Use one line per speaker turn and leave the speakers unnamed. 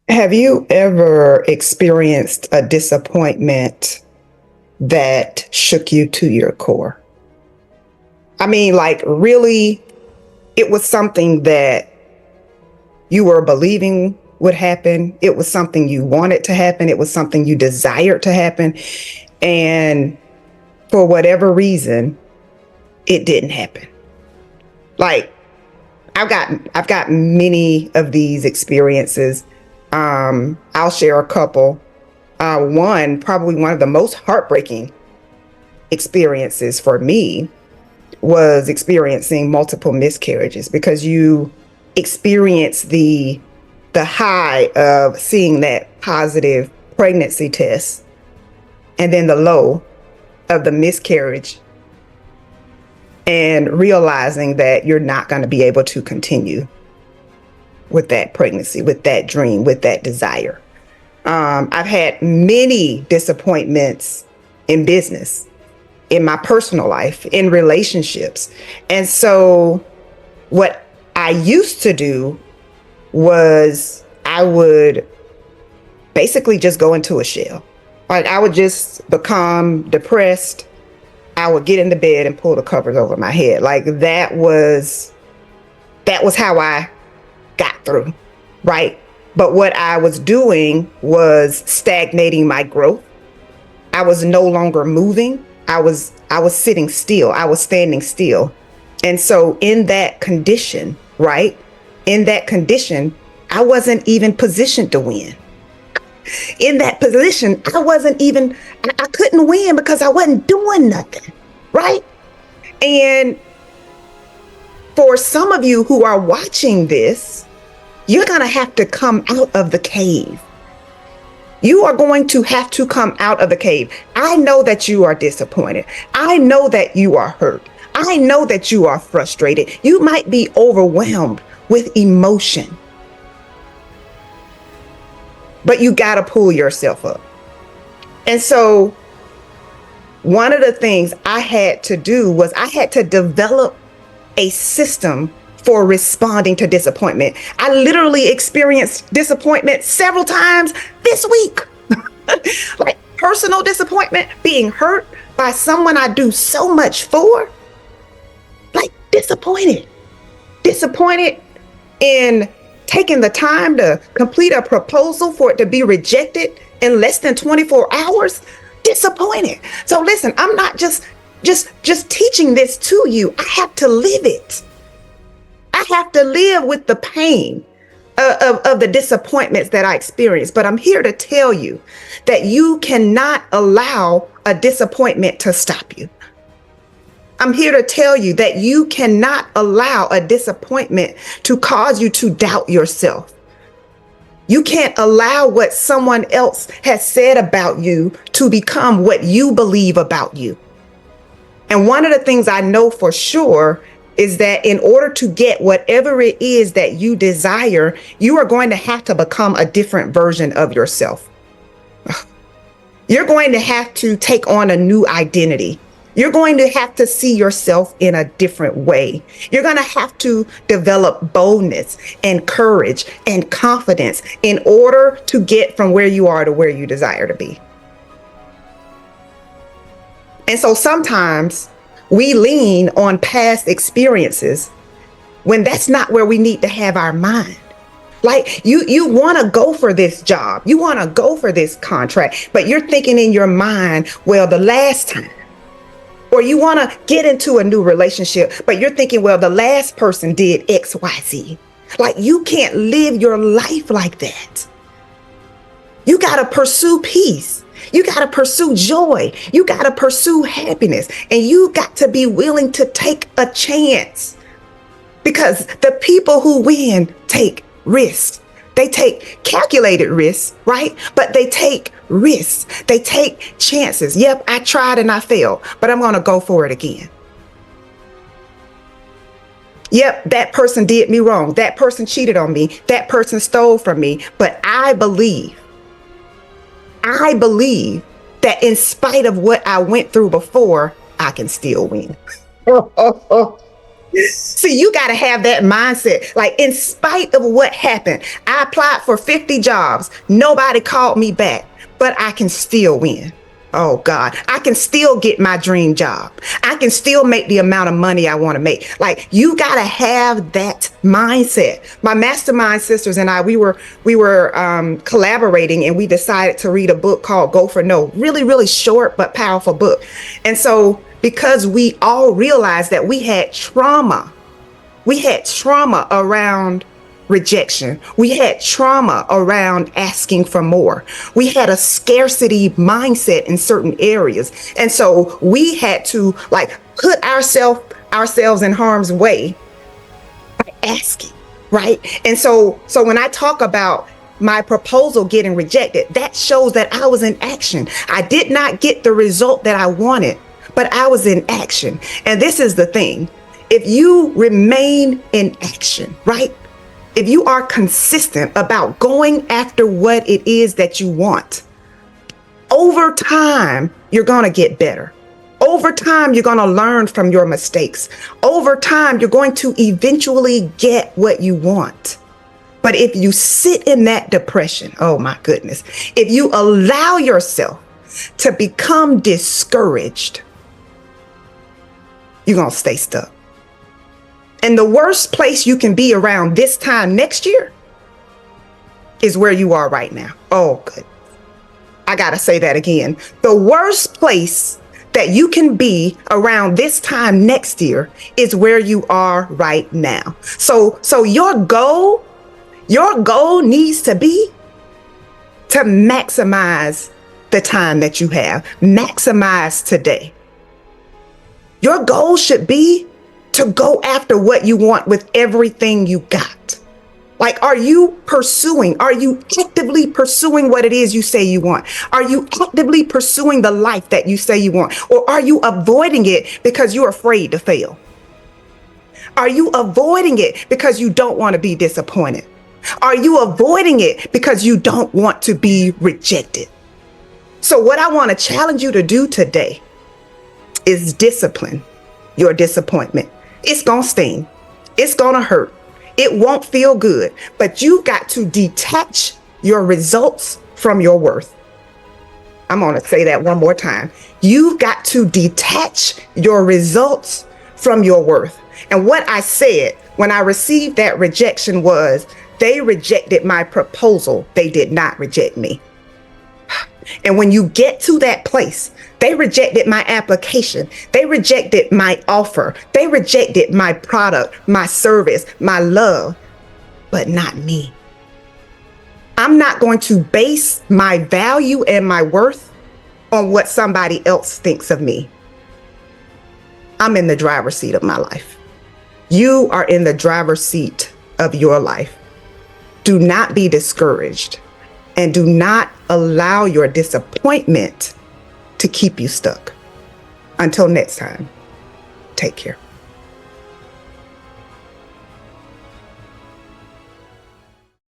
Have you ever experienced a disappointment that shook you to your core? I mean, like, really, it was something that you were believing would happen. It was something you wanted to happen. It was something you desired to happen. And for whatever reason, it didn't happen. Like, I've got many of these experiences. I'll share a couple. Probably one of the most heartbreaking experiences for me was experiencing multiple miscarriages, because you experience the high of seeing that positive pregnancy test, and then the low of the miscarriage, and realizing that you're not going to be able to continue with that pregnancy, with that dream, with that desire. I've had many disappointments in business, in my personal life, in relationships. And so what I used to do was I would basically just go into a shell. Like, I would just become depressed. I would get into bed and pull the covers over my head. Like, that was how I got through, right? But what I was doing was stagnating my growth. I was no longer moving. I was sitting still. I was standing still. And so in that condition, right? In that condition, I wasn't even positioned to win. In that position, I couldn't win because I wasn't doing nothing, right? And for some of you who are watching this, you're going to have to come out of the cave. You are going to have to come out of the cave. I know that you are disappointed. I know that you are hurt. I know that you are frustrated. You might be overwhelmed with emotion, but you got to pull yourself up. And so one of the things I had to do was I had to develop a system for responding to disappointment. I literally experienced disappointment several times this week. Like, personal disappointment, being hurt by someone I do so much for. Like, disappointed in taking the time to complete a proposal for it to be rejected in less than 24 hours. Disappointed. So listen, I'm not just teaching this to you. I have to live it. I have to live with the pain of the disappointments that I experience. But I'm here to tell you that you cannot allow a disappointment to stop you. I'm here to tell you that you cannot allow a disappointment to cause you to doubt yourself. You can't allow what someone else has said about you to become what you believe about you. And one of the things I know for sure is that in order to get whatever it is that you desire, you are going to have to become a different version of yourself. You're going to have to take on a new identity. You're going to have to see yourself in a different way. You're going to have to develop boldness and courage and confidence in order to get from where you are to where you desire to be. And so sometimes we lean on past experiences when that's not where we need to have our mind. Like, you want to go for this job, you want to go for this contract, but you're thinking in your mind, well, the last time. Or you want to get into a new relationship, but you're thinking, well, the last person did X, Y, Z. Like, you can't live your life like that. You got to pursue peace. You got to pursue joy. You got to pursue happiness. And you got to be willing to take a chance, because the people who win take risks. They take calculated risks, right? But they take risks. They take chances. Yep, I tried and I failed, but I'm going to go for it again. Yep, that person did me wrong. That person cheated on me. That person stole from me. But I believe that in spite of what I went through before, I can still win. See, you got to have that mindset. Like, in spite of what happened, I applied for 50 jobs. Nobody called me back, but I can still win. Oh God, I can still get my dream job. I can still make the amount of money I want to make. Like, you got to have that mindset. My mastermind sisters and I, we were collaborating, and we decided to read a book called Go for No. Really, really short but powerful book. And so, because we all realized that we had trauma around rejection. We had trauma around asking for more. We had a scarcity mindset in certain areas. And so we had to, like, put ourselves in harm's way by asking, right? And so when I talk about my proposal getting rejected, that shows that I was in action. I did not get the result that I wanted, but I was in action. And this is the thing. If you remain in action, right? If you are consistent about going after what it is that you want, over time, you're going to get better. Over time, you're going to learn from your mistakes. Over time, you're going to eventually get what you want. But if you sit in that depression, oh my goodness, if you allow yourself to become discouraged, you're going to stay stuck. And the worst place you can be around this time next year is where you are right now. Oh, good. I got to say that again. The worst place that you can be around this time next year is where you are right now. So your goal needs to be to maximize the time that you have. Maximize today. Your goal should be to go after what you want with everything you got. Like, are you actively pursuing what it is you say you want? Are you actively pursuing the life that you say you want? Or are you avoiding it because you're afraid to fail? Are you avoiding it because you don't want to be disappointed? Are you avoiding it because you don't want to be rejected? So what I want to challenge you to do today is discipline your disappointment. It's going to sting. It's going to hurt. It won't feel good, but you've got to detach your results from your worth. I'm going to say that one more time. You've got to detach your results from your worth. And what I said when I received that rejection was, they rejected my proposal. They did not reject me. And when you get to that place, they rejected my application. They rejected my offer. They rejected my product, my service, my love, but not me. I'm not going to base my value and my worth on what somebody else thinks of me. I'm in the driver's seat of my life. You are in the driver's seat of your life. Do not be discouraged. And do not allow your disappointment to keep you stuck. Until next time, take care.